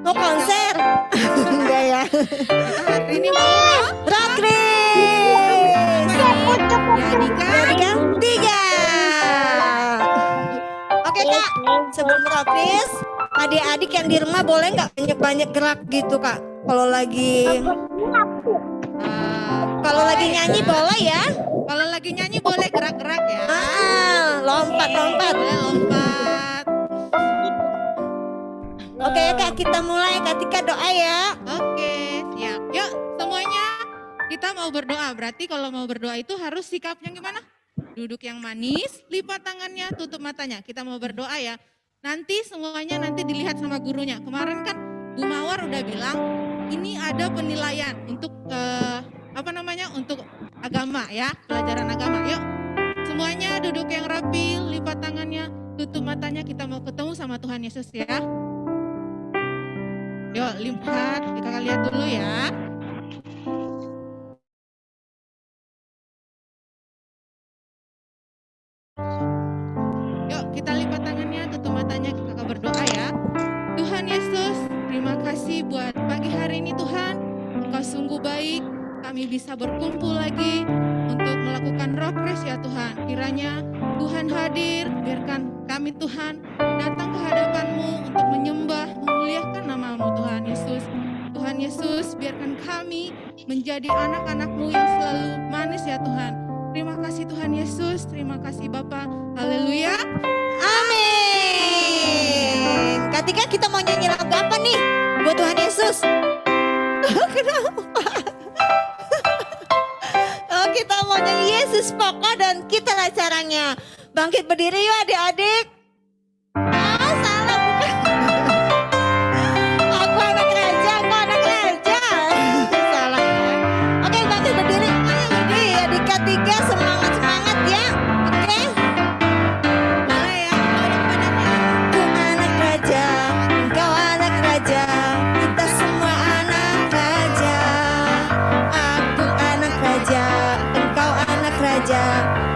Mau konser? Enggak ya. Kita hari ini mau Rock Race. jadikan Tiga. Oke Kak, sebelum Rock Race, adik-adik yang di rumah boleh nggak banyak-banyak gerak gitu Kak? Kalau lagi nyanyi boleh ya? kalau lagi nyanyi boleh gerak-gerak ya. Lompat-lompat. Boleh lompat. Oke ya Kak, kita mulai. Kak Tika doa ya. Oke, siap. Yuk semuanya kita mau berdoa. Berarti kalau mau berdoa itu harus sikapnya gimana? Duduk yang manis, lipat tangannya, tutup matanya. Kita mau berdoa ya. Nanti semuanya nanti dilihat sama gurunya. Kemarin kan Bu Mawar udah bilang ini ada penilaian untuk untuk agama ya, pelajaran agama. Yuk semuanya duduk yang rapi, lipat tangannya, tutup matanya. Kita mau ketemu sama Tuhan Yesus ya. Yuk lihat, kita lihat dulu ya. Yuk kita lipat tangannya, tutup matanya, kita berdoa ya. Tuhan Yesus, terima kasih buat pagi hari ini Tuhan. Engkau sungguh baik, kami bisa berkumpul lagi untuk melakukan rock race ya Tuhan. Kiranya Tuhan hadir, biarkan kami Tuhan datang ke hadapan-Mu untuk menyembah, memuliakan nama-Mu Tuhan Yesus. Tuhan Yesus, biarkan kami menjadi anak-anak-Mu yang selalu manis ya Tuhan. Terima kasih Tuhan Yesus, terima kasih Bapa. Haleluya. Amin. Kak Tika, kita mau nyanyi lagu apa nih buat Tuhan Yesus? Kenapa? Oh, kita mau nyanyi Yesus pokok dan kita lah caranya. Bangkit berdiri yuk adik-adik. Salah bukan. Aku anak raja, aku anak raja. Salah ya. Oke, bangkit berdiri. Ayo adik Kak Tika, semangat-semangat ya. Oke. Boleh ya, banyak-banyaknya. Aku anak raja, engkau anak raja, kita semua anak raja. Aku anak raja, engkau anak raja,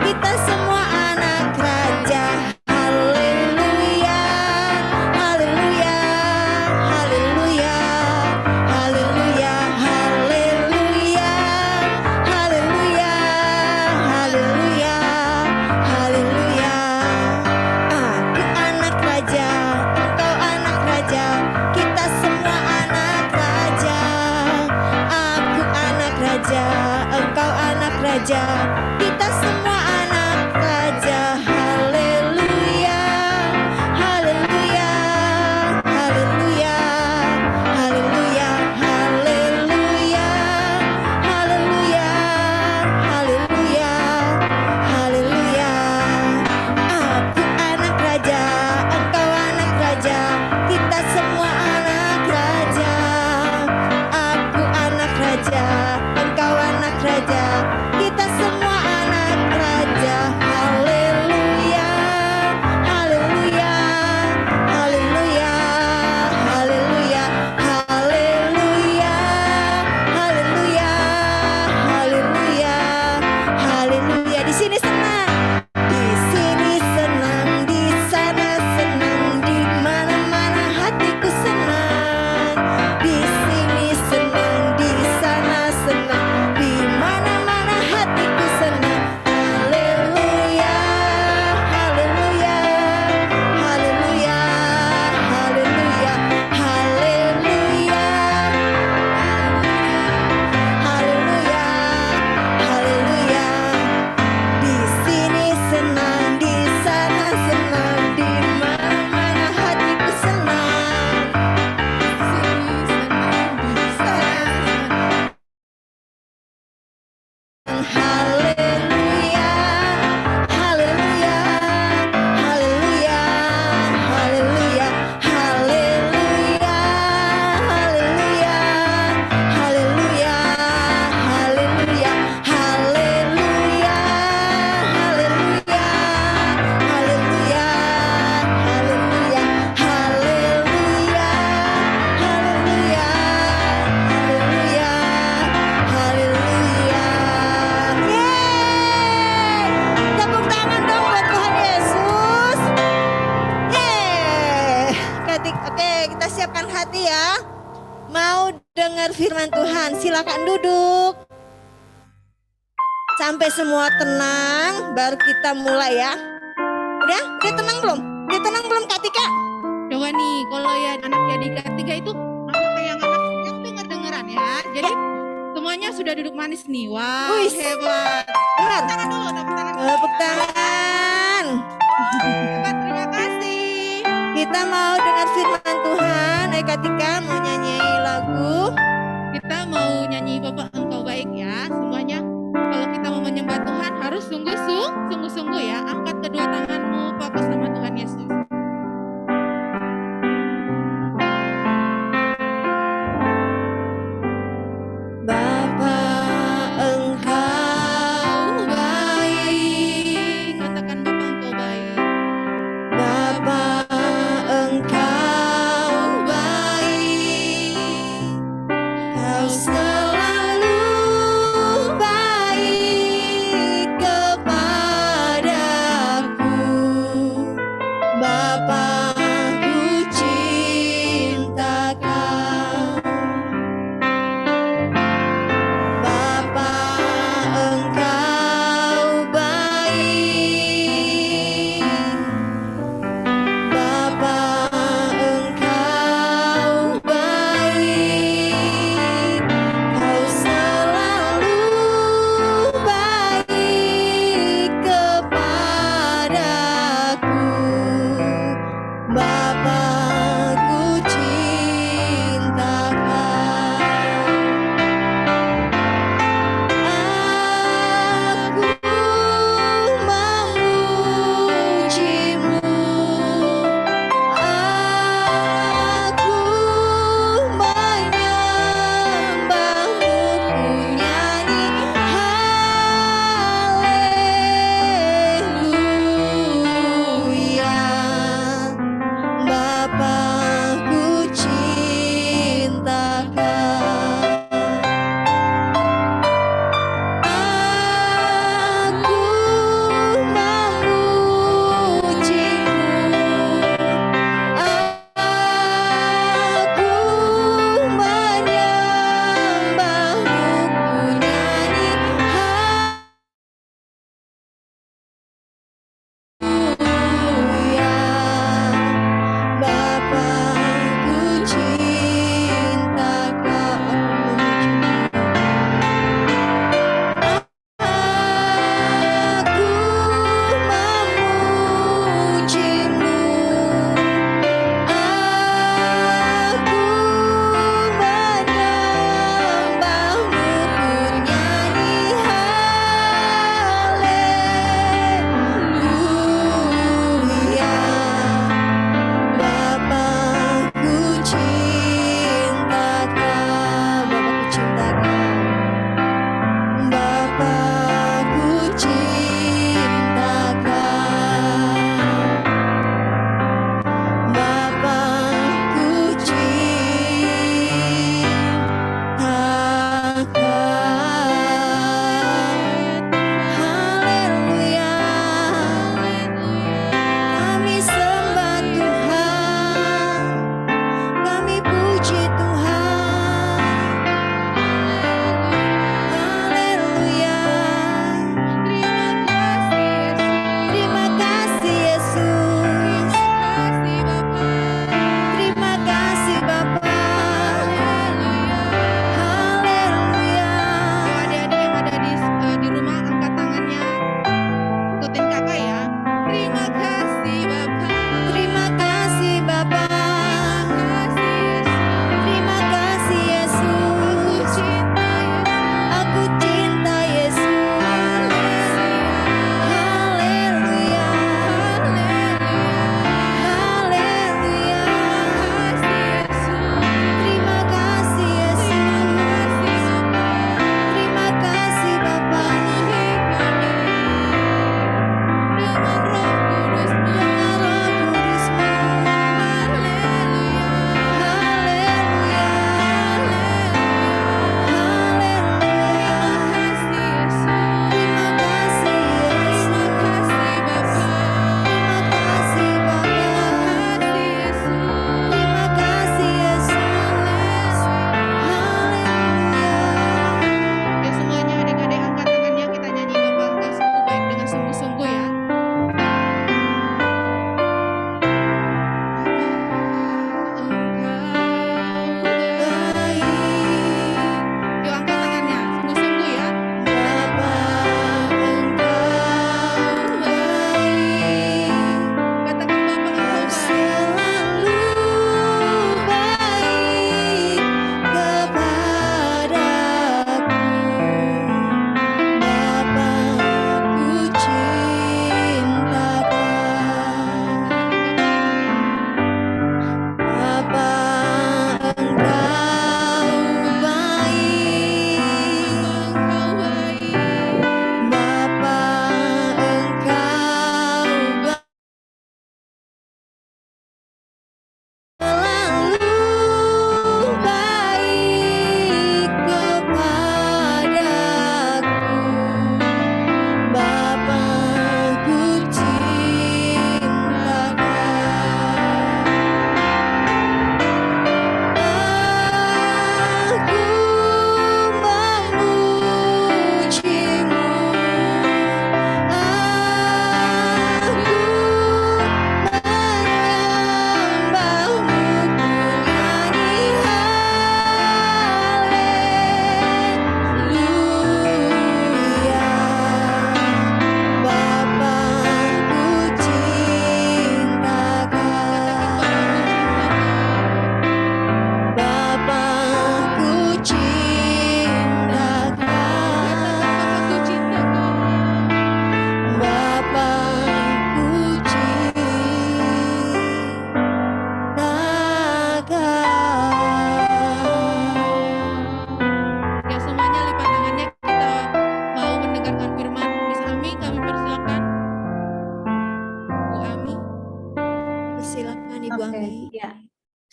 kita semua anak raja. Haleluya, haleluya, haleluya, haleluya, haleluya, haleluya, haleluya, haleluya. Aku anak raja, engkau anak raja, kita semua anak raja. Aku anak raja, engkau anak raja, kita semua anak raja. Haleluya, haleluya, haleluya, haleluya, haleluya, haleluya, haleluya, haleluya. Aku anak raja, engkau anak raja, kita semua anak raja. Aku anak raja, engkau anak raja, kita semua anak raja. kita siapkan hati ya. Mau dengar firman Tuhan, silakan duduk. Sampai semua tenang, baru kita mulai ya. Udah tenang belum? Udah tenang belum Kak Tika? Coba nih, kalau ya anaknya di ketiga itu yang dengar-dengaran ya. Jadi semuanya sudah duduk manis nih. Wow, Wih. hebat. Benar. Tangan dulu, tepuk tangan. Tepuk tangan. Hebat, terima kasih. Kita mau dengar firman Tuhan. Ayo Kak Tika mau nyanyi lagu. Kita mau nyanyi Bapak Engkau Baik ya. Semuanya kalau kita mau menyembah Tuhan harus sungguh-sungguh ya. Angkat kedua tanganmu, fokus sama Tuhan Yesus. Bapa Engkau baik. Katakan Bapak Engkau baik. Bapa Engkau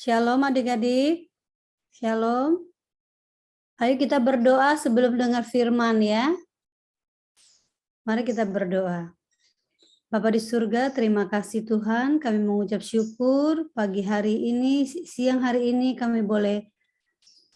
Shalom adik-adik. Shalom. Ayo kita berdoa sebelum dengar firman ya. Mari kita berdoa. Bapa di surga, terima kasih Tuhan. Kami mengucap syukur pagi hari ini, siang hari ini kami boleh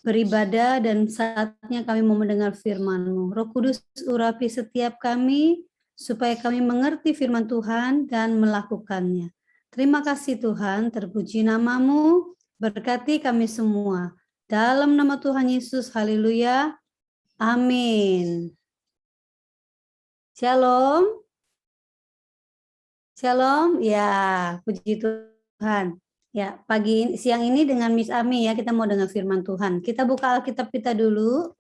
beribadah dan saatnya kami mau mendengar firman-Mu. Roh Kudus urapi setiap kami supaya kami mengerti firman Tuhan dan melakukannya. Terima kasih Tuhan, terpuji nama-Mu, berkati kami semua. Dalam nama Tuhan Yesus, haleluya. Amin. Shalom. Shalom. Ya, puji Tuhan. Ya, siang ini dengan Miss Ami ya, kita mau dengar firman Tuhan. Kita buka Alkitab kita dulu.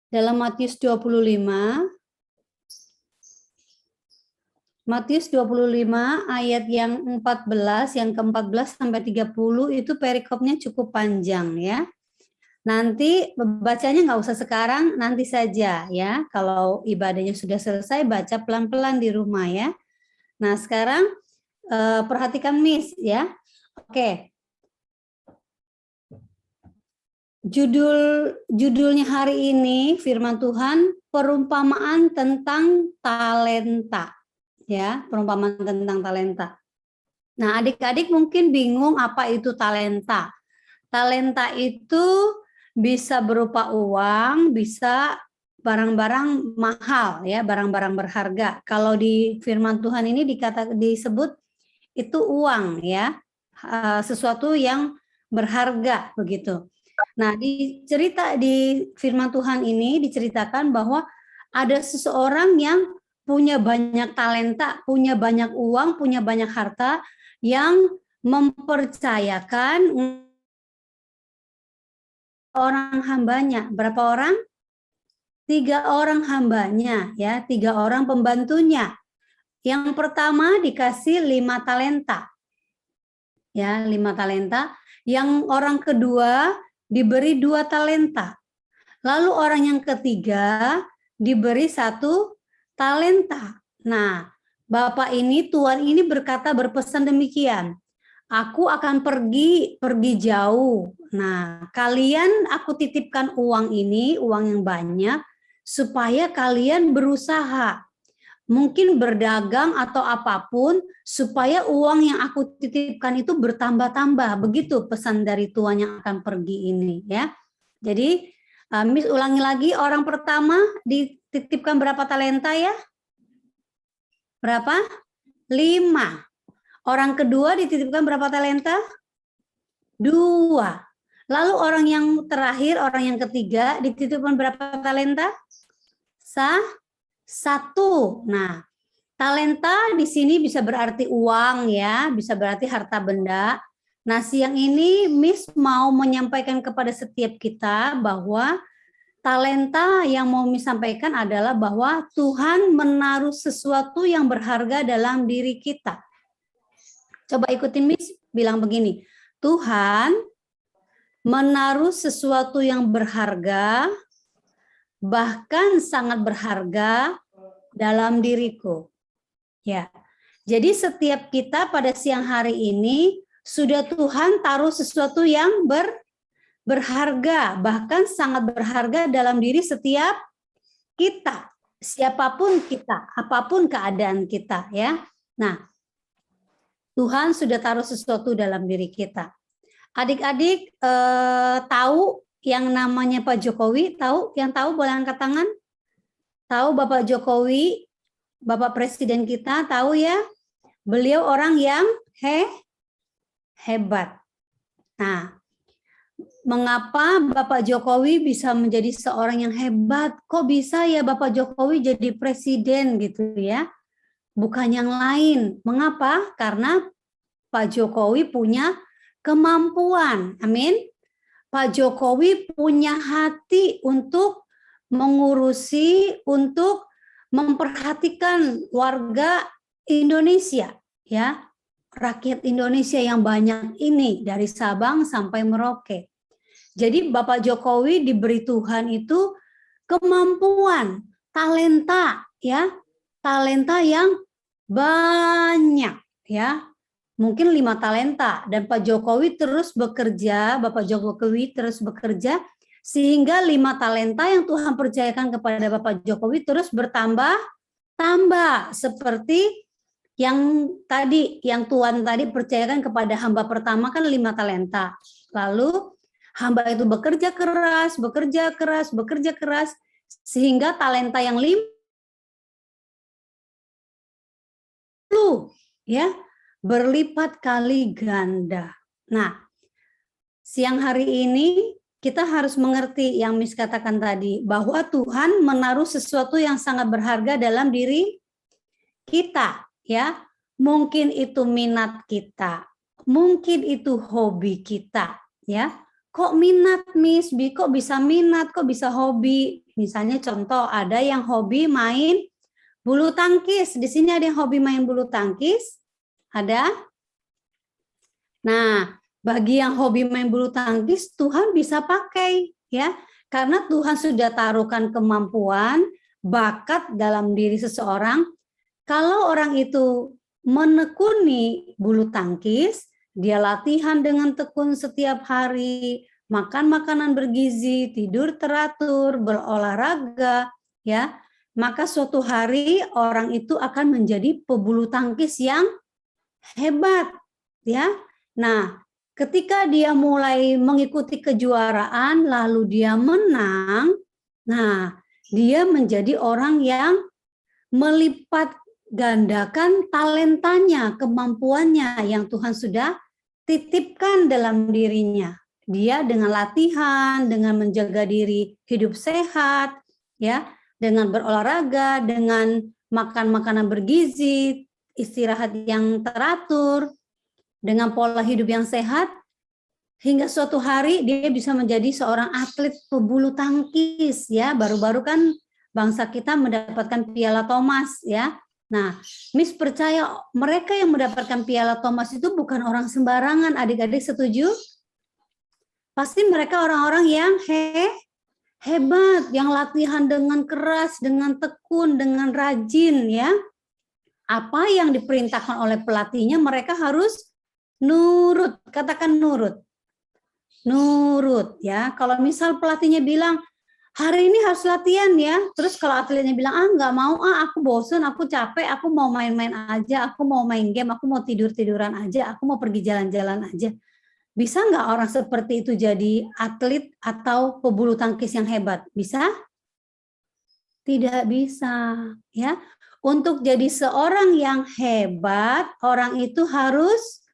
Dalam Matius 25. Matius 25 ayat yang 14, yang ke-14 sampai 30 itu perikopnya cukup panjang ya. Nanti bacanya nggak usah sekarang, nanti saja ya. Kalau ibadahnya sudah selesai, baca pelan-pelan di rumah ya. Nah sekarang perhatikan Miss ya. Oke. Judulnya hari ini firman Tuhan perumpamaan tentang talenta. Ya, perumpamaan tentang talenta. Nah, adik-adik mungkin bingung apa itu talenta. Talenta itu bisa berupa uang, bisa barang-barang mahal ya, barang-barang berharga. Kalau di firman Tuhan ini disebut itu uang ya, sesuatu yang berharga begitu. Nah, di firman Tuhan ini diceritakan bahwa ada seseorang yang punya banyak talenta, punya banyak uang, punya banyak harta yang mempercayakan orang hambanya. Berapa orang? 3 orang hambanya ya, 3 orang pembantunya. Yang pertama dikasih 5 talenta. Ya, 5 talenta. Yang orang kedua diberi 2 talenta. Lalu orang yang ketiga diberi 1 talenta. Nah, Bapak ini, Tuhan ini berpesan demikian. Aku akan pergi jauh. Nah, kalian aku titipkan uang ini, uang yang banyak, supaya kalian berusaha. Mungkin berdagang atau apapun, supaya uang yang aku titipkan itu bertambah-tambah. Begitu pesan dari Tuhan yang akan pergi ini ya. Jadi, Miss ulangi lagi, orang pertama dititipkan berapa talenta ya? Berapa? 5. Orang kedua dititipkan berapa talenta? 2. Lalu orang yang terakhir, orang yang ketiga dititipkan berapa talenta? 1. Nah, talenta di sini bisa berarti uang ya, bisa berarti harta benda. Nah, siang ini Miss mau menyampaikan kepada setiap kita bahwa talenta yang mau Miss sampaikan adalah bahwa Tuhan menaruh sesuatu yang berharga dalam diri kita. Coba ikutin Miss bilang begini, Tuhan menaruh sesuatu yang berharga, bahkan sangat berharga dalam diriku. Ya, jadi setiap kita pada siang hari ini sudah Tuhan taruh sesuatu yang berharga, bahkan sangat berharga dalam diri setiap kita, siapapun kita, apapun keadaan kita ya. Nah, Tuhan sudah taruh sesuatu dalam diri kita. Adik-adik tahu yang namanya Pak Jokowi? Tahu? Yang tahu boleh angkat tangan? Tahu Bapak Jokowi, Bapak Presiden kita, tahu ya? Beliau orang yang hebat. Nah, mengapa Bapak Jokowi bisa menjadi seorang yang hebat? Kok bisa ya Bapak Jokowi jadi presiden gitu ya? Bukan yang lain. Mengapa? Karena Pak Jokowi punya kemampuan. Amin. Pak Jokowi punya hati untuk mengurusi, untuk memperhatikan warga Indonesia, ya. Rakyat Indonesia yang banyak ini dari Sabang sampai Merauke. Jadi Bapak Jokowi diberi Tuhan itu kemampuan, talenta, ya. Talenta yang banyak, ya. mungkin 5 talenta, dan Pak Jokowi terus bekerja, Bapak Jokowi terus bekerja, sehingga 5 talenta yang Tuhan percayakan kepada Bapak Jokowi terus bertambah, seperti yang tadi, yang Tuhan tadi percayakan kepada hamba pertama kan 5 talenta. Lalu hamba itu bekerja keras, sehingga talenta yang 5 ya berlipat kali ganda. Nah, siang hari ini kita harus mengerti yang Miss katakan tadi, bahwa Tuhan menaruh sesuatu yang sangat berharga dalam diri kita, ya. Mungkin itu minat kita, mungkin itu hobi kita, ya. Kok minat, Miss? Kok bisa minat, kok bisa hobi? Misalnya contoh, ada yang hobi main bulu tangkis. Di sini ada yang hobi main bulu tangkis? Ada? Nah, bagi yang hobi main bulu tangkis, Tuhan bisa pakai, ya. Karena Tuhan sudah taruhkan kemampuan, bakat dalam diri seseorang. Kalau orang itu menekuni bulu tangkis, dia latihan dengan tekun setiap hari, makan makanan bergizi, tidur teratur, berolahraga, ya, maka suatu hari orang itu akan menjadi pebulu tangkis yang hebat, ya. Nah, ketika dia mulai mengikuti kejuaraan, lalu dia menang, nah, dia menjadi orang yang melipat gandakan talentanya, kemampuannya yang Tuhan sudah titipkan dalam dirinya. Dia dengan latihan, dengan menjaga diri hidup sehat, ya, dengan berolahraga, dengan makan makanan bergizi, istirahat yang teratur, dengan pola hidup yang sehat, hingga suatu hari dia bisa menjadi seorang atlet pebulu tangkis, ya. Baru-baru kan bangsa kita mendapatkan Piala Thomas, ya. Nah, Miss percaya mereka yang mendapatkan Piala Thomas itu bukan orang sembarangan. Adik-adik setuju? Pasti mereka orang-orang yang hebat, yang latihan dengan keras, dengan tekun, dengan rajin, ya. Apa yang diperintahkan oleh pelatihnya mereka harus nurut. Katakan nurut. Nurut, ya. Kalau misal pelatihnya bilang hari ini harus latihan, ya. Terus kalau atletnya bilang, nggak mau, aku bosen, aku capek, aku mau main-main aja, aku mau main game, aku mau tidur-tiduran aja, aku mau pergi jalan-jalan aja. Bisa nggak orang seperti itu jadi atlet atau pebulu tangkis yang hebat? Bisa? Tidak bisa, ya. Untuk jadi seorang yang hebat, orang itu harus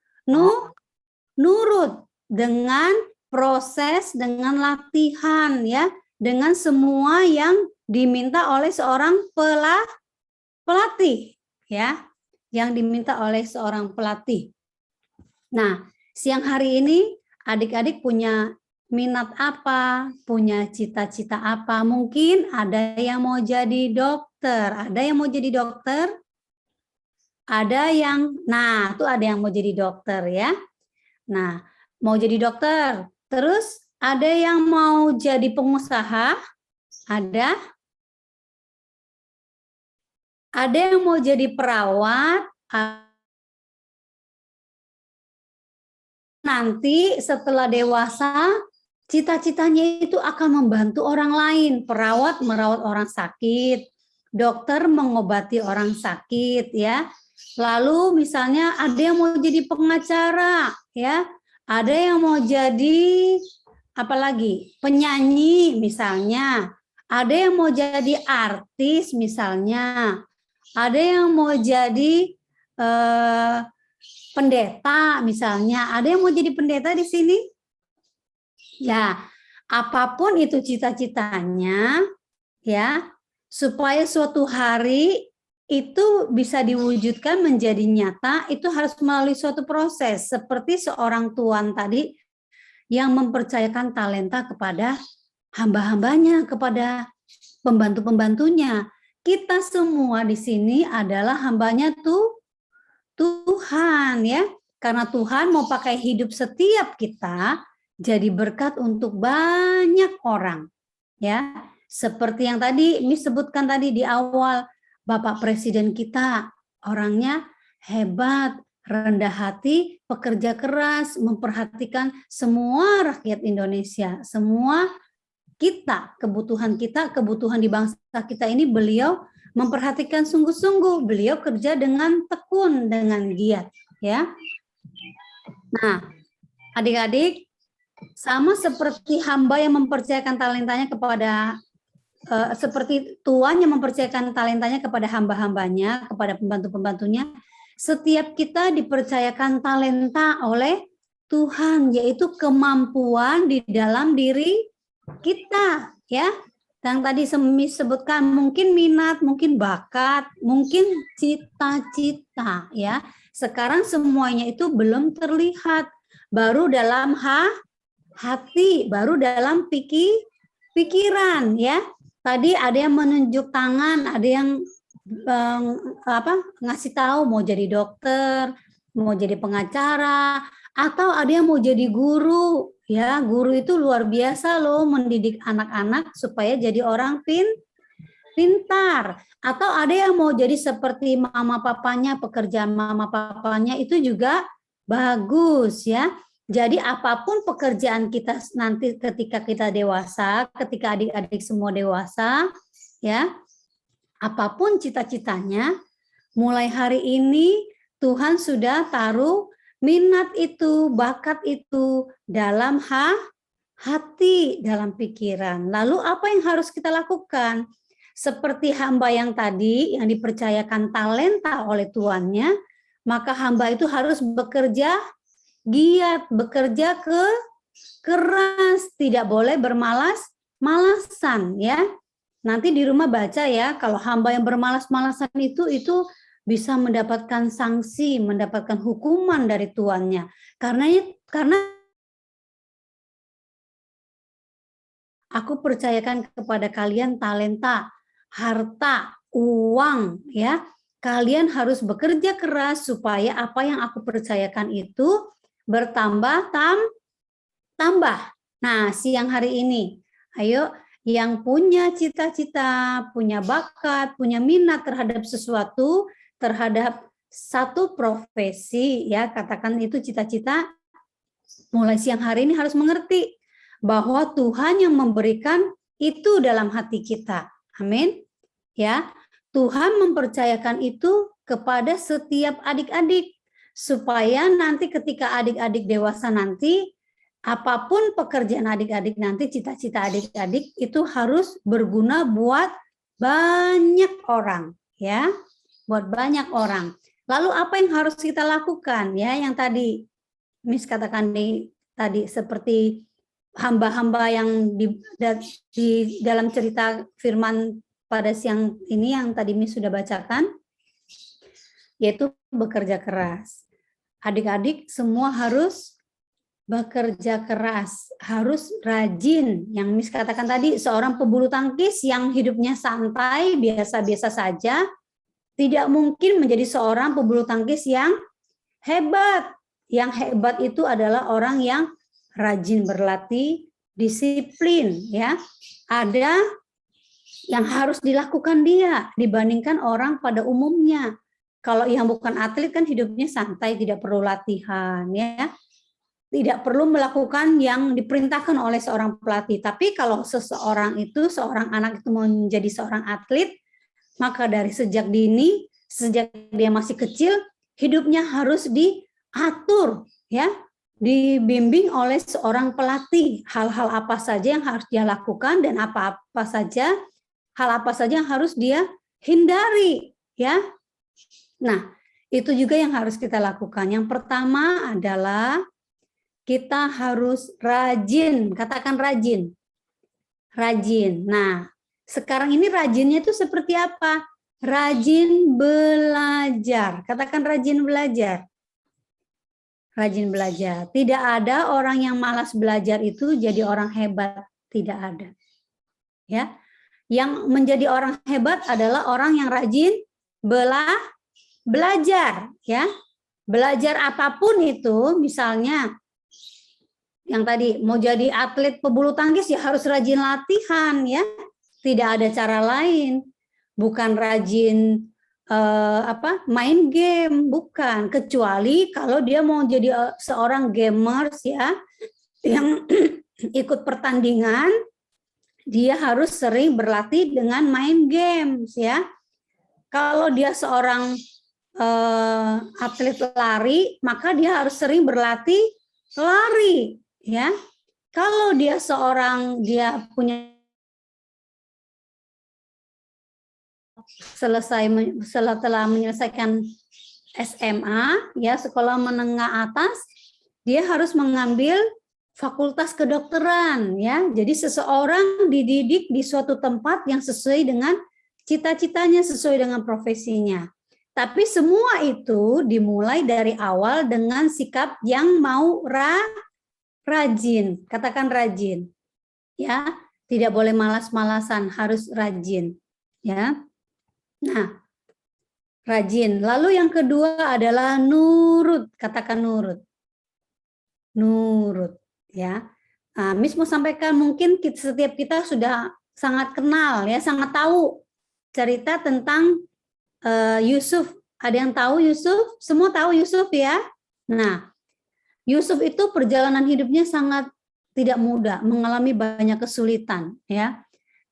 nurut dengan proses, dengan latihan, ya. Dengan semua yang diminta oleh seorang pelatih, ya, yang diminta oleh seorang pelatih. Nah, siang hari ini adik-adik punya minat apa, punya cita-cita apa? Mungkin ada yang mau jadi dokter, ada yang mau jadi dokter, ada yang, nah, tuh ada yang mau jadi dokter, ya. Nah, mau jadi dokter, terus ada yang mau jadi pengusaha, ada yang mau jadi perawat, nanti setelah dewasa, cita-citanya itu akan membantu orang lain. Perawat merawat orang sakit, dokter mengobati orang sakit, ya. Lalu misalnya ada yang mau jadi pengacara, ya. Ada yang mau jadi apalagi penyanyi misalnya, ada yang mau jadi artis misalnya, ada yang mau jadi pendeta misalnya, ada yang mau jadi pendeta di sini, ya. Apapun itu cita-citanya, ya, supaya suatu hari itu bisa diwujudkan menjadi nyata, itu harus melalui suatu proses, seperti seorang tuan tadi yang mempercayakan talenta kepada hamba-hambanya, kepada pembantu-pembantunya. Kita semua di sini adalah hambanya Tuhan, ya. Karena Tuhan mau pakai hidup setiap kita jadi berkat untuk banyak orang, ya. Seperti yang tadi Miss sebutkan tadi di awal, Bapak Presiden kita orangnya hebat, rendah hati, pekerja keras, memperhatikan semua rakyat Indonesia, semua kita, kebutuhan di bangsa kita ini beliau memperhatikan sungguh-sungguh, beliau kerja dengan tekun, dengan giat, ya. Nah, adik-adik, sama seperti hamba yang mempercayakan talentanya kepada seperti tuan yang mempercayakan talentanya kepada hamba-hambanya, kepada pembantu-pembantunya, setiap kita dipercayakan talenta oleh Tuhan, yaitu kemampuan di dalam diri kita, ya. Yang tadi disebutkan mungkin minat, mungkin bakat, mungkin cita-cita, ya. Sekarang semuanya itu belum terlihat, baru dalam hati, baru dalam pikiran, ya. Tadi ada yang menunjuk tangan, ada yang ngasih tahu mau jadi dokter, mau jadi pengacara, atau ada yang mau jadi guru, ya. Guru itu luar biasa loh, mendidik anak-anak supaya jadi orang pintar. Atau ada yang mau jadi seperti mama papanya, pekerjaan mama papanya itu juga bagus, ya. Jadi apapun pekerjaan kita nanti ketika kita dewasa, ketika adik-adik semua dewasa, ya, apapun cita-citanya, mulai hari ini Tuhan sudah taruh minat itu, bakat itu dalam hati, dalam pikiran. Lalu apa yang harus kita lakukan? Seperti hamba yang tadi yang dipercayakan talenta oleh tuannya, maka hamba itu harus bekerja giat, bekerja keras, tidak boleh bermalas-malasan, ya. Nanti di rumah baca ya, kalau hamba yang bermalas-malasan itu bisa mendapatkan sanksi, mendapatkan hukuman dari tuannya. Karena aku percayakan kepada kalian talenta, harta, uang, ya. Kalian harus bekerja keras supaya apa yang aku percayakan itu bertambah tambah. Nah, siang hari ini, ayo yang punya cita-cita, punya bakat, punya minat terhadap sesuatu, terhadap satu profesi, ya, katakan itu cita-cita, mulai siang hari ini harus mengerti bahwa Tuhan yang memberikan itu dalam hati kita. Amin. Ya, Tuhan mempercayakan itu kepada setiap adik-adik, supaya nanti ketika adik-adik dewasa nanti, apapun pekerjaan adik-adik nanti, cita-cita adik-adik itu harus berguna buat banyak orang, ya, buat banyak orang. Lalu apa yang harus kita lakukan, ya, yang tadi Miss katakan tadi seperti hamba-hamba yang di dalam cerita firman pada siang ini yang tadi Miss sudah bacakan, yaitu bekerja keras. Adik-adik semua harus bekerja keras, harus rajin. Yang Miss katakan tadi, seorang pebulu tangkis yang hidupnya santai, biasa-biasa saja, tidak mungkin menjadi seorang pebulu tangkis yang hebat. Yang hebat itu adalah orang yang rajin berlatih, disiplin, ya. Ada yang harus dilakukan dia dibandingkan orang pada umumnya. Kalau yang bukan atlet kan hidupnya santai, tidak perlu latihan, ya. Tidak perlu melakukan yang diperintahkan oleh seorang pelatih. Tapi kalau seorang anak itu menjadi seorang atlet, maka dari sejak dini, sejak dia masih kecil, hidupnya harus diatur, ya, dibimbing oleh seorang pelatih. Hal-hal apa saja yang harus dia lakukan dan hal apa saja yang harus dia hindari, ya. Nah, itu juga yang harus kita lakukan. Yang pertama adalah kita harus rajin, katakan rajin. Rajin. Nah, sekarang ini rajinnya itu seperti apa? Rajin belajar. Katakan rajin belajar. Rajin belajar. Tidak ada orang yang malas belajar itu jadi orang hebat. Tidak ada. Ya. Yang menjadi orang hebat adalah orang yang rajin belajar, ya. Belajar apapun itu, misalnya yang tadi mau jadi atlet pebulu tangkis ya harus rajin latihan, ya. Tidak ada cara lain. Bukan rajin main game, bukan, kecuali kalau dia mau jadi seorang gamers ya yang ikut pertandingan, dia harus sering berlatih dengan main games ya. Kalau dia seorang atlet lari, maka dia harus sering berlatih lari ya. Kalau dia punya setelah menyelesaikan SMA ya, sekolah menengah atas, dia harus mengambil fakultas kedokteran ya. Jadi seseorang dididik di suatu tempat yang sesuai dengan cita-citanya, sesuai dengan profesinya. Tapi semua itu dimulai dari awal dengan sikap yang mau rajin. Katakan rajin. Ya, tidak boleh malas-malasan, harus rajin. Ya. Nah, rajin. Lalu yang kedua adalah nurut. Katakan nurut. Nurut, ya. Nah, Miss mau sampaikan, mungkin setiap kita sudah sangat kenal ya, sangat tahu cerita tentang Yusuf. Ada yang tahu Yusuf? Semua tahu Yusuf ya? Nah, Yusuf itu perjalanan hidupnya sangat tidak mudah, mengalami banyak kesulitan ya.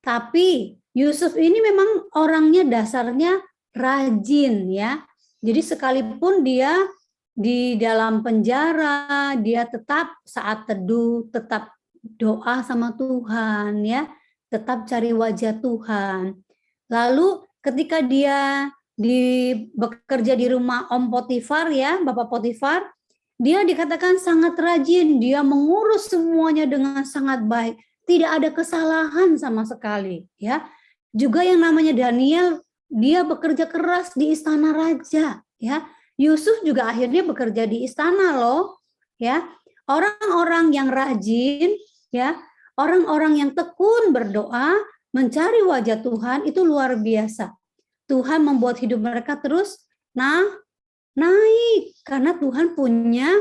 Tapi Yusuf ini memang orangnya dasarnya rajin ya. Jadi sekalipun dia di dalam penjara, dia tetap saat teduh, tetap doa sama Tuhan ya, tetap cari wajah Tuhan. Lalu ketika dia bekerja di rumah Om Potifar ya, Bapak Potifar, dia dikatakan sangat rajin, dia mengurus semuanya dengan sangat baik, tidak ada kesalahan sama sekali ya. Juga yang namanya Daniel, dia bekerja keras di istana raja ya. Yusuf juga akhirnya bekerja di istana loh ya. Orang-orang yang rajin ya, orang-orang yang tekun berdoa, mencari wajah Tuhan itu luar biasa. Tuhan membuat hidup mereka terus naik karena Tuhan punya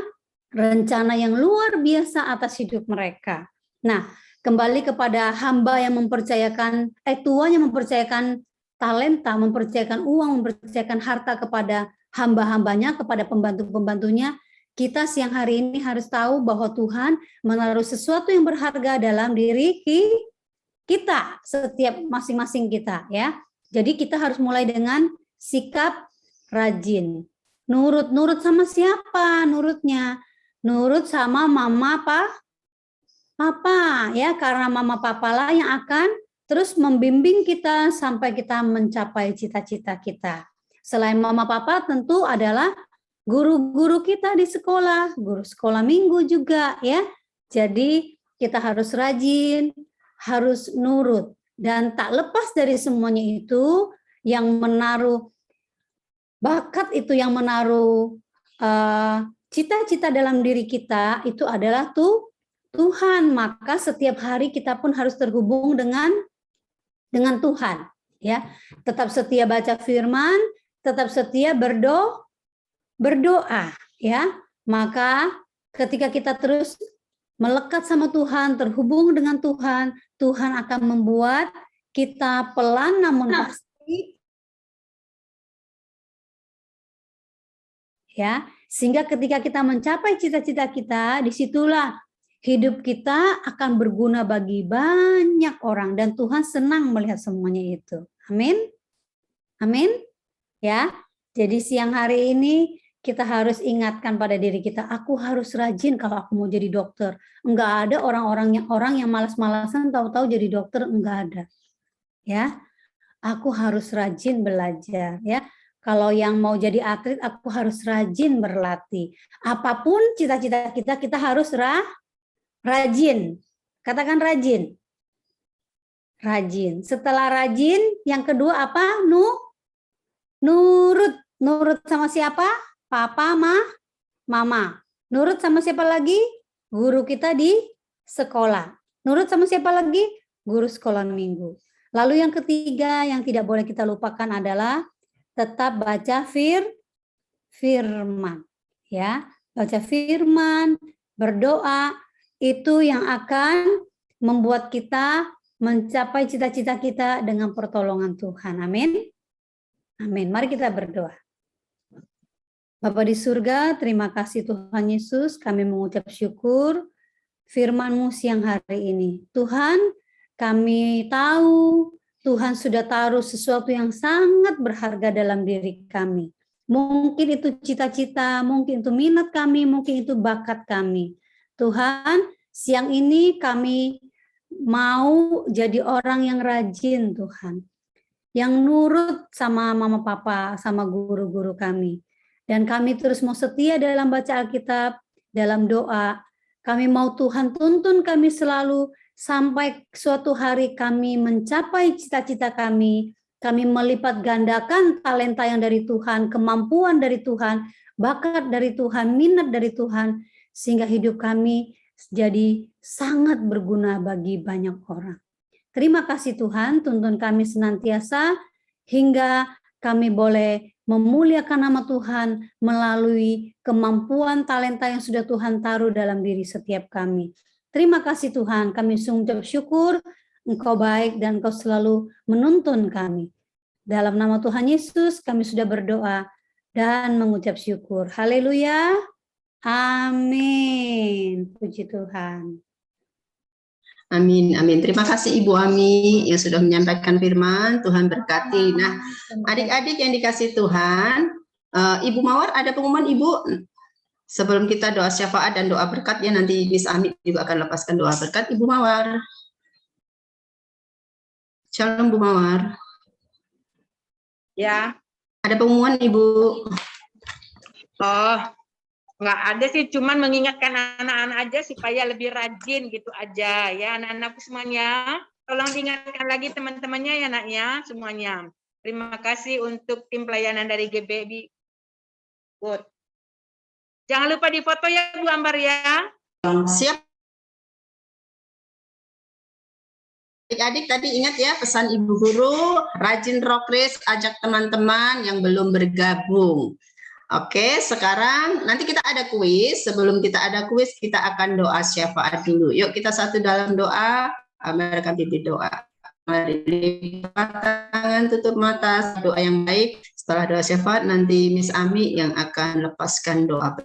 rencana yang luar biasa atas hidup mereka. Nah, kembali kepada hamba yang mempercayakan, tuan yang mempercayakan talenta, mempercayakan uang, mempercayakan harta kepada hamba-hambanya, kepada pembantu-pembantunya. Kita siang hari ini harus tahu bahwa Tuhan menaruh sesuatu yang berharga dalam diri kita, setiap masing-masing kita ya. Jadi kita harus mulai dengan sikap rajin. Nurut sama siapa nurutnya? Nurut sama mama papa ya, karena mama papa lah yang akan terus membimbing kita sampai kita mencapai cita-cita kita. Selain mama papa tentu adalah guru-guru kita di sekolah, guru sekolah minggu juga ya. Jadi kita harus rajin, harus nurut. Dan tak lepas dari semuanya itu, yang menaruh bakat itu, yang menaruh cita-cita dalam diri kita itu adalah Tuhan. Maka setiap hari kita pun harus terhubung dengan Tuhan. Ya, tetap setia baca firman, tetap setia berdoa. Ya, maka ketika kita terus melekat sama Tuhan, terhubung dengan Tuhan, Tuhan akan membuat kita pelan namun pasti ya, sehingga ketika kita mencapai cita-cita kita, disitulah hidup kita akan berguna bagi banyak orang dan Tuhan senang melihat semuanya itu. Amin. Amin. Ya. Jadi siang hari ini kita harus ingatkan pada diri kita, aku harus rajin kalau aku mau jadi dokter. Enggak ada orang yang malas-malasan tahu-tahu jadi dokter, enggak ada. Ya. Aku harus rajin belajar, ya. Kalau yang mau jadi atlet, aku harus rajin berlatih. Apapun cita-cita kita harus rajin. Katakan rajin. Rajin. Setelah rajin, yang kedua apa? Nurut. Nurut sama siapa? Papa, mama. Nurut sama siapa lagi? Guru kita di sekolah. Nurut sama siapa lagi? Guru sekolah minggu. Lalu yang ketiga yang tidak boleh kita lupakan adalah tetap baca firman. Ya, baca firman, berdoa, itu yang akan membuat kita mencapai cita-cita kita dengan pertolongan Tuhan. Amin. Amin. Mari kita berdoa. Bapa di surga, terima kasih Tuhan Yesus, kami mengucap syukur firman-Mu siang hari ini. Tuhan, kami tahu Tuhan sudah taruh sesuatu yang sangat berharga dalam diri kami. Mungkin itu cita-cita, mungkin itu minat kami, mungkin itu bakat kami. Tuhan, siang ini kami mau jadi orang yang rajin Tuhan. Yang nurut sama mama papa, sama guru-guru kami. Dan kami terus mau setia dalam baca Alkitab, dalam doa. Kami mau Tuhan tuntun kami selalu sampai suatu hari kami mencapai cita-cita kami. Kami melipat gandakan talenta yang dari Tuhan, kemampuan dari Tuhan, bakat dari Tuhan, minat dari Tuhan. Sehingga hidup kami jadi sangat berguna bagi banyak orang. Terima kasih Tuhan, tuntun kami senantiasa hingga kami boleh memuliakan nama Tuhan melalui kemampuan talenta yang sudah Tuhan taruh dalam diri setiap kami. Terima kasih Tuhan, kami sungguh syukur, Engkau baik dan Engkau selalu menuntun kami. Dalam nama Tuhan Yesus kami sudah berdoa dan mengucap syukur. Haleluya. Amin. Puji Tuhan. Amin, amin. Terima kasih Ibu Ami yang sudah menyampaikan firman. Tuhan berkati. Nah, adik-adik yang dikasih Tuhan, Ibu Mawar ada pengumuman Ibu? Sebelum kita doa syafaat dan doa berkat, ya nanti Miss Ami juga akan lepaskan doa berkat. Ibu Mawar. Shalom Bu Mawar. Ya. Ada pengumuman Ibu? Oh, nggak ada sih, cuman mengingatkan anak-anak aja supaya lebih rajin gitu aja ya anak-anakku semuanya. Tolong diingatkan lagi teman-temannya ya nak ya semuanya. Terima kasih untuk tim pelayanan dari GBI. Good. Jangan lupa difoto ya Bu Ambar ya. Siap. Adik-adik tadi ingat ya pesan Ibu Guru, rajin rock race, ajak teman-teman yang belum bergabung. Oke, sekarang nanti kita ada kuis. Sebelum kita ada kuis, kita akan doa syafaat dulu. Yuk kita satu dalam doa, mereka pimpin doa. Mari lipat tangan, tutup mata, doa yang baik. Setelah doa syafaat, nanti Miss Ami yang akan lepaskan doa.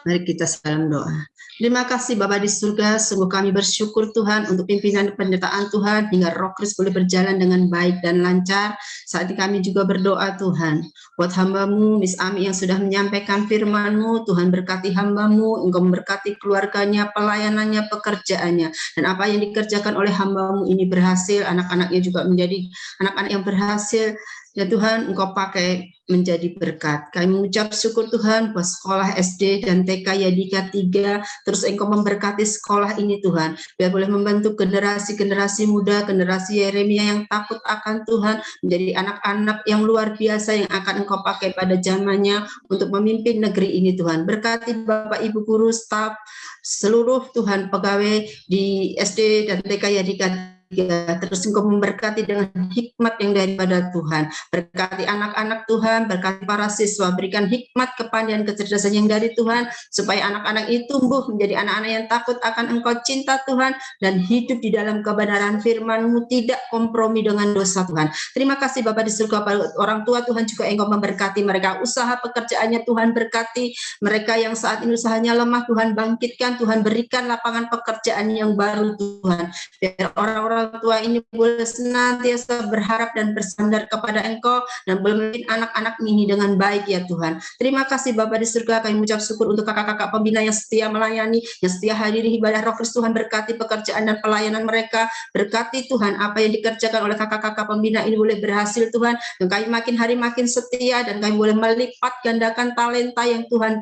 Mari kita salam doa. Terima kasih Bapa di surga, sungguh kami bersyukur Tuhan untuk pimpinan penyertaan Tuhan hingga Roh Kris boleh berjalan dengan baik dan lancar. Saat ini kami juga berdoa Tuhan buat hamba-Mu Miss Ami yang sudah menyampaikan firman-Mu. Tuhan berkati hamba-Mu, Engkau memberkati keluarganya, pelayanannya, pekerjaannya, dan apa yang dikerjakan oleh hamba-Mu ini berhasil. Anak-anaknya juga menjadi anak-anak yang berhasil. Ya Tuhan, Engkau pakai menjadi berkat. Kami mengucap syukur Tuhan buat sekolah SD dan TK Yadika 3, terus Engkau memberkati sekolah ini Tuhan, biar boleh membentuk generasi-generasi muda, generasi Yeremia yang takut akan Tuhan, menjadi anak-anak yang luar biasa yang akan Engkau pakai pada zamannya untuk memimpin negeri ini Tuhan. Berkati Bapak Ibu guru, staf, seluruh Tuhan pegawai di SD dan TK Yadika 3, terus Engkau memberkati dengan hikmat yang daripada Tuhan. Berkati anak-anak Tuhan, berkati para siswa, berikan hikmat, kepandaian, kecerdasan yang dari Tuhan, supaya anak-anak itu tumbuh menjadi anak-anak yang takut akan Engkau, cinta Tuhan, dan hidup di dalam kebenaran firman-Mu, tidak kompromi dengan dosa Tuhan. Terima kasih Bapa di surga, orang tua Tuhan juga Engkau memberkati mereka, usaha pekerjaannya Tuhan berkati, mereka yang saat ini usahanya lemah Tuhan bangkitkan, Tuhan berikan lapangan pekerjaan yang baru Tuhan, biar orang-orang tua ini boleh senantiasa berharap dan bersandar kepada Engkau dan boleh memimpin anak-anak ini dengan baik ya Tuhan. Terima kasih Bapa di surga, kami mengucap syukur untuk kakak-kakak pembina yang setia melayani, yang setia hadiri ibadah Roh Kudus. Tuhan berkati pekerjaan dan pelayanan mereka, berkati Tuhan apa yang dikerjakan oleh kakak-kakak pembina ini boleh berhasil Tuhan, dan kami makin hari makin setia dan kami boleh melipat gandakan talenta yang Tuhan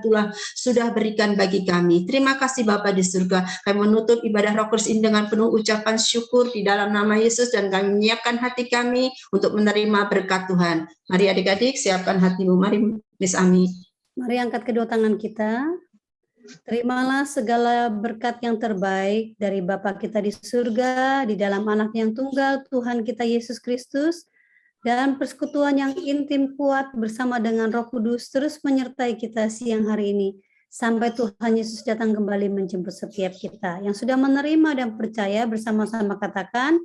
sudah berikan bagi kami. Terima kasih Bapa di surga, kami menutup ibadah Roh Kudus ini dengan penuh ucapan syukur di dalam nama Yesus, dan kami menyiapkan hati kami untuk menerima berkat Tuhan. Mari adik-adik siapkan hatimu. Mari Miss Ami. Mari angkat kedua tangan kita. Terimalah segala berkat yang terbaik dari Bapa kita di surga, di dalam anak yang tunggal Tuhan kita Yesus Kristus, dan persekutuan yang intim kuat bersama dengan Roh Kudus terus menyertai kita siang hari ini, sampai Tuhan Yesus datang kembali menjemput setiap kita. Yang sudah menerima dan percaya bersama-sama katakan,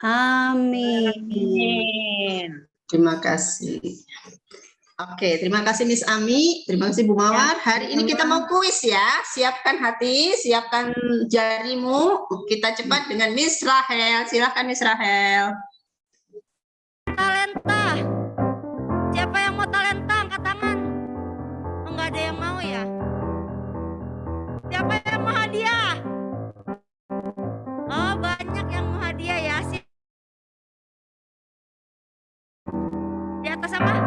amin. Amin. Terima kasih. Oke, terima kasih Miss Ami, terima kasih Bu Mawar. Hari ini kita mau kuis ya. Siapkan hati, siapkan jarimu. Kita cepat dengan Miss Rahel. Silakan Miss Rahel. Talenta. Siapa yang mau talenta angkat tangan? Enggak ada yang mau ya? Siapa yang mau hadiah? Oh, banyak yang mau hadiah ya. Di atas apa?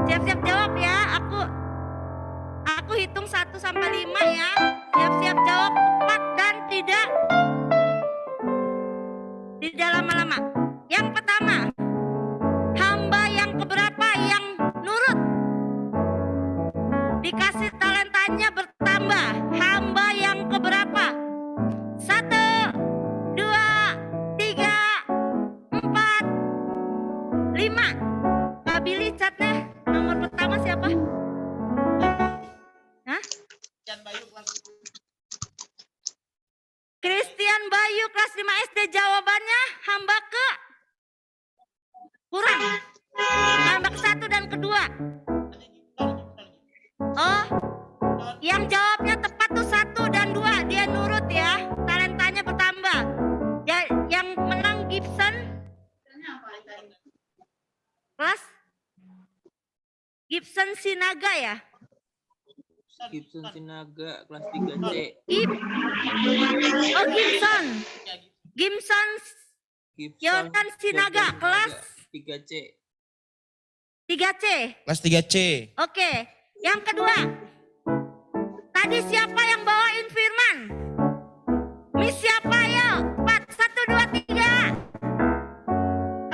Siap-siap jawab ya. Aku hitung 1 sampai 5 ya. Siap-siap jawab cepat dan tidak lama-lama. Yang pertama, hamba yang keberapa yang nurut? Dikasih talentanya bertambah. Hamba yang keberapa? 1, 2, 3, 4, 5. Kak Billy catnya nomor pertama siapa? Hah? Christian Bayu kelas 5 SD. Jawabannya hamba ke kurang. Hamba ke 1 dan kedua. Oh, yang jawabnya tepat tuh 1 dan 2. Dia nurut ya. Talentanya bertambah. Ya, yang menang Gibson. Kelas Gibson Sinaga ya? Gibson Sinaga kelas 3C. Oh, Gibson. Gibson Yordan Sinaga kelas 3C. 3C. Kelas 3C. Oke. Yang kedua. Tadi siapa yang bawain firman? Miss siapa ya? 4, 1, 2, 3.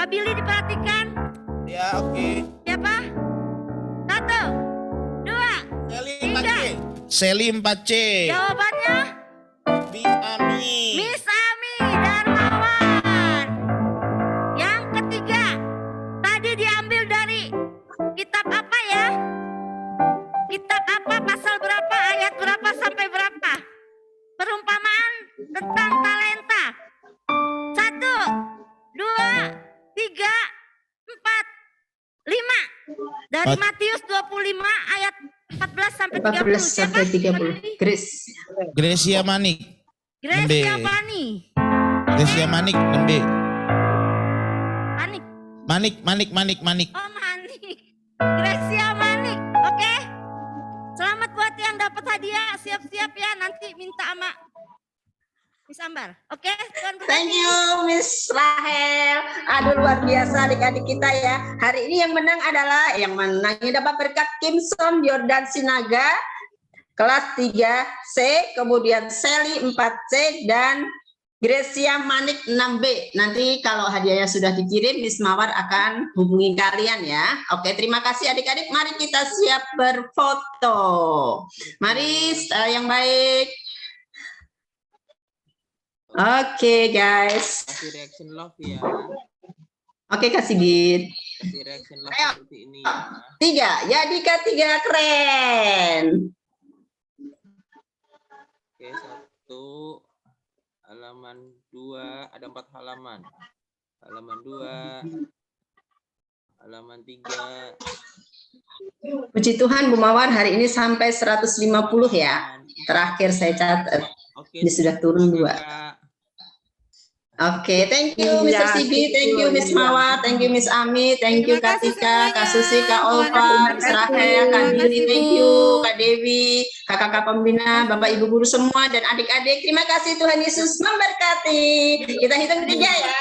Kak Billy diperhatikan. Ya, oke. Siapa? 1, 2, Seli 3. 4C. Seli 4C. Jawabannya Miss Ami. Miss Ami Darmawan. Yang ketiga, tadi diambil dari kitab apa ya? Kitab apa, pasal berapa, ayat berapa sampai berapa? Perumpamaan tentang talenta. 1, 2, 3, 4, 5. Dari Matius 25 ayat 14 sampai 30. 14 sampai 30. Grace. Gracia Manik. Gracia Nembe. Pani. Gracia Manik nembe. Panik. Manik. Oh, Manik. Gracia Manik. Oke. Selamat buat yang dapat hadiah. Siap-siap ya. Nanti minta sama Miss Ambar. Oke. Tuan Thank you Miss Rahel. Aduh, luar biasa adik-adik kita ya. Hari ini yang menang adalah dapat berkat Kimson Yordan Sinaga kelas 3C, kemudian Sally 4C dan Gracia Manik 6B. Nanti kalau hadiahnya sudah dikirim, Miss Mawar akan hubungi kalian ya. Oke, terima kasih adik-adik. Mari kita siap berfoto. Mari yang baik. Oke, guys. Kasih reaction love ya. Oke, kasih Git. Kasih reaction love Ayo. seperti ini ya. 3, Yadika 3 keren. Oke, 1 halaman 2, ada 4 halaman. Halaman 2, halaman 3. Puji Tuhan Bu Mawar hari ini sampai 150 ya. Terakhir saya catat. Oke, Ini sudah turun 2. Kak. Oke, thank you Mr. Sibi, thank you Miss Mawar, thank you Miss Ami, thank you Terima Kak kasih Tika, Kak semuanya. Susi, Kak Olva, Miss Rahel, Kak Billy, thank you, Kak Dewi, kakak-kakak pembina, Bapak Ibu guru semua dan adik-adik. Terima kasih, Tuhan Yesus memberkati. Kita hitung 3 ya.